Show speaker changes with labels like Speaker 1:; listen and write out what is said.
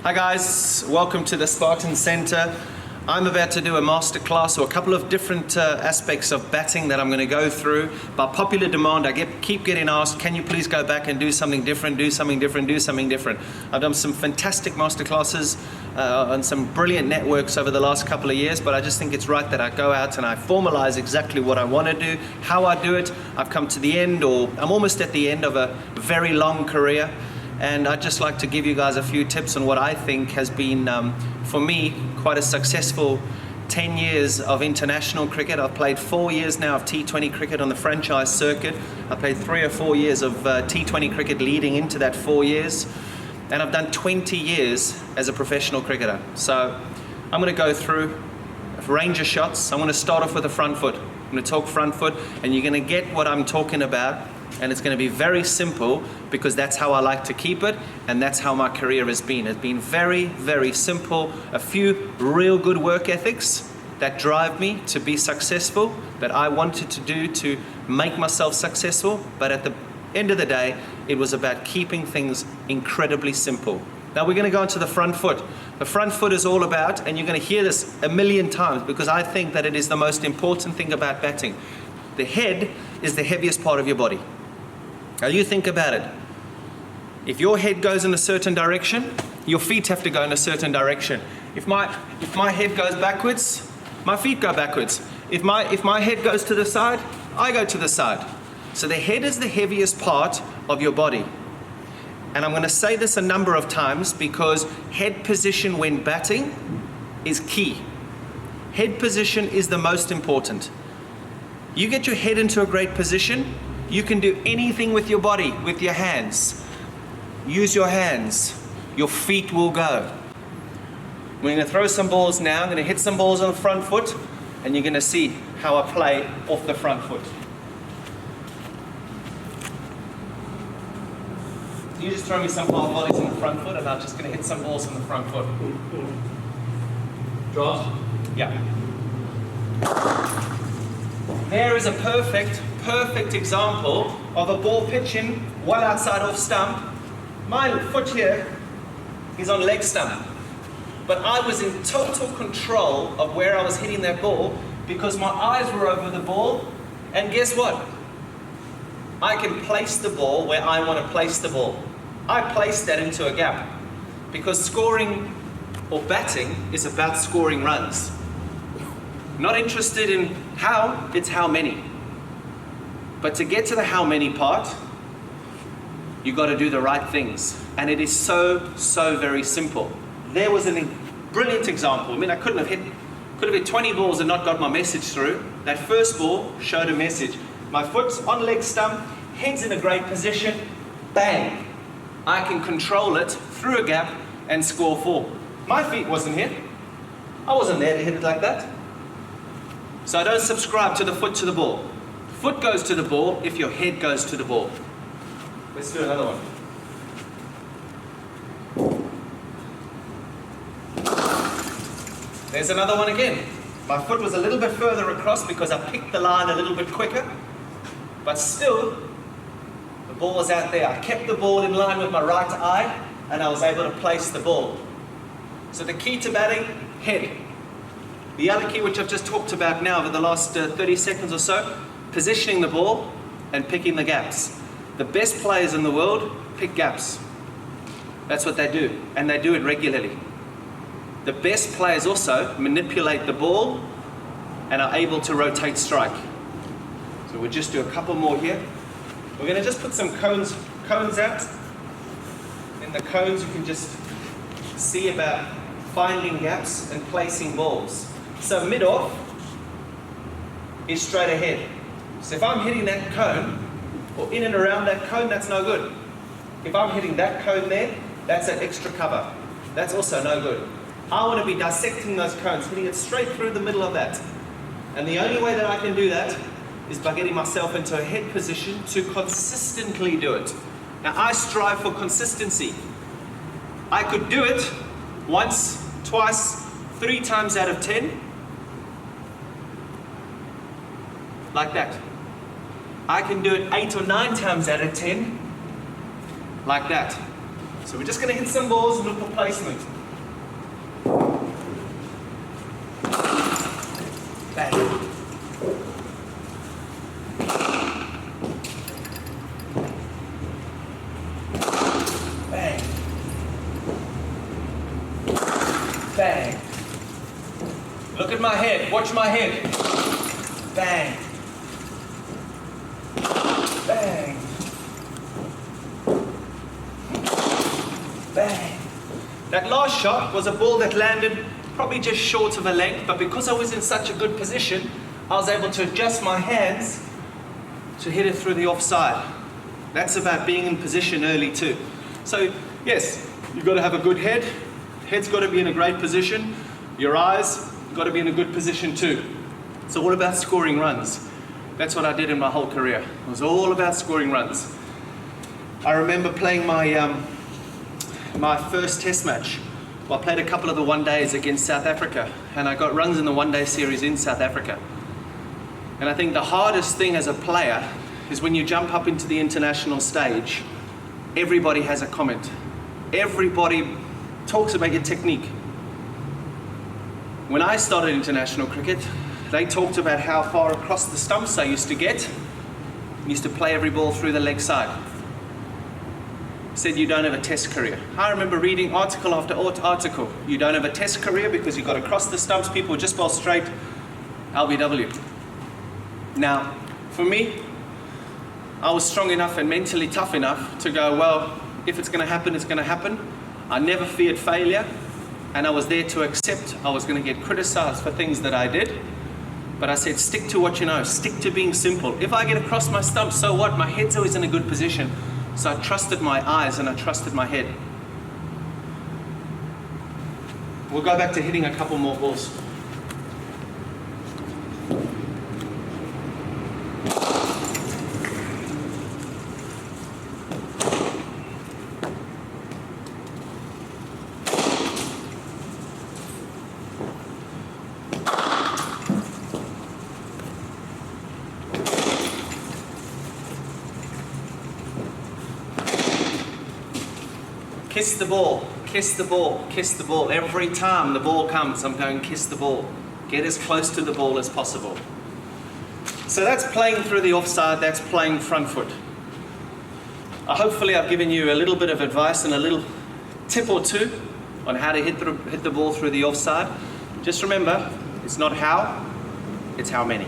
Speaker 1: Hi guys, welcome to the Spartan Center. I'm about to do a masterclass or a couple of different aspects of batting that I'm going to go through. By popular demand, I keep getting asked, can you please go back and do something different, do something different, do something different. I've done some fantastic masterclasses on some brilliant networks over the last couple of years, but I just think it's right that I go out and I formalize exactly what I want to do, how I do it. I've come to the end, or I'm almost at the end of a very long career. And I'd just like to give you guys a few tips on what I think has been, for me, quite a successful 10 years of international cricket. I've played 4 years now of T20 cricket on the franchise circuit. I played 3 or 4 years of T20 cricket leading into that 4 years. And I've done 20 years as a professional cricketer. So I'm going to go through a range of shots. I'm going to start off with the front foot. I'm going to talk front foot, and you're going to get what I'm talking about. And it's going to be very simple because that's how I like to keep it, and that's how my career has been. It's been very, very simple. A few real good work ethics that drive me to be successful, that I wanted to do to make myself successful. But at the end of the day, it was about keeping things incredibly simple. Now we're going to go into the front foot. The front foot is all about, and you're going to hear this a million times because I think that it is the most important thing about batting. The head is the heaviest part of your body. Now you think about it. If your head goes in a certain direction, your feet have to go in a certain direction. If my head goes backwards, my feet go backwards. If my head goes to the side, I go to the side. So the head is the heaviest part of your body. And I'm going to say this a number of times because head position when batting is key. Head position is the most important. You get your head into a great position, you can do anything with your body, with your hands. Use your hands. Your feet will go. We're going to throw some balls now. I'm going to hit some balls on the front foot, and you're going to see how I play off the front foot. You just throw me some hard volleys on the front foot, and I'm just going to hit some balls on the front foot. Draws? Yeah. There is a perfect example of a ball pitching well outside off stump. My foot here is on leg stump. But I was in total control of where I was hitting that ball because my eyes were over the ball. And guess what? I can place the ball where I want to place the ball. I placed that into a gap because scoring or batting is about scoring runs. Not interested in how, it's how many. But to get to the how many part, you got to do the right things. And it is so very simple. There was a brilliant example. I mean, I could have hit 20 balls and not got my message through. That first ball showed a message. My foot's on leg stump, head's in a great position, bang. I can control it through a gap and score 4. My feet wasn't here. I wasn't there to hit it like that. So I don't subscribe to the foot to the ball. Foot goes to the ball if your head goes to the ball. Let's do another one. There's another one again. My foot was a little bit further across because I picked the line a little bit quicker, but still, the ball was out there. I kept the ball in line with my right eye, and I was able to place the ball. So the key to batting, head. The other key, which I've just talked about now over the last 30 seconds or so, positioning the ball and picking the gaps. The best players in the world pick gaps. That's what they do, and they do it regularly. The best players also manipulate the ball and are able to rotate strike. So we'll just do a couple more here. We're going to just put some cones out. In the cones you can just see about finding gaps and placing balls. So mid-off is straight ahead. So if I'm hitting that cone, or in and around that cone, that's no good. If I'm hitting that cone there, that's an extra cover. That's also no good. I want to be dissecting those cones, hitting it straight through the middle of that. And the only way that I can do that is by getting myself into a head position to consistently do it. Now I strive for consistency. I could do it once, twice, 3 times out of 10, like that. I can do it 8 or 9 times out of 10, like that. So we're just going to hit some balls and look for placement. Bang. Bang. Bang. Look at my head. Watch my head. Bang. Bang. Bang. That last shot was a ball that landed probably just short of a leg, but because I was in such a good position, I was able to adjust my hands to hit it through the offside. That's about being in position early too. So yes, you've got to have a good head. Head's got to be in a great position. Your eyes got to be in a good position too. It's all about scoring runs. That's what I did in my whole career. It was all about scoring runs. I remember playing my first test match. Well, I played a couple of the one days against South Africa, and I got runs in the one day series in South Africa. And I think the hardest thing as a player is when you jump up into the international stage, everybody has a comment. Everybody talks about your technique. When I started international cricket, they talked about how far across the stumps I used to get. I used to play every ball through the leg side. Said you don't have a test career. I remember reading article after article. You don't have a test career because you got to cross the stumps, people just ball straight, LBW. Now, for me, I was strong enough and mentally tough enough to go, well, if it's going to happen, it's going to happen. I never feared failure, and I was there to accept I was going to get criticized for things that I did. But I said, stick to what you know, stick to being simple. If I get across my stump, so what? My head's always in a good position. So I trusted my eyes and I trusted my head. We'll go back to hitting a couple more balls. Kiss the ball, kiss the ball, kiss the ball. Every time the ball comes, I'm going kiss the ball. Get as close to the ball as possible. So that's playing through the offside, that's playing front foot. Hopefully I've given you a little bit of advice and a little tip or two on how to hit the ball through the offside. Just remember, it's not how, it's how many.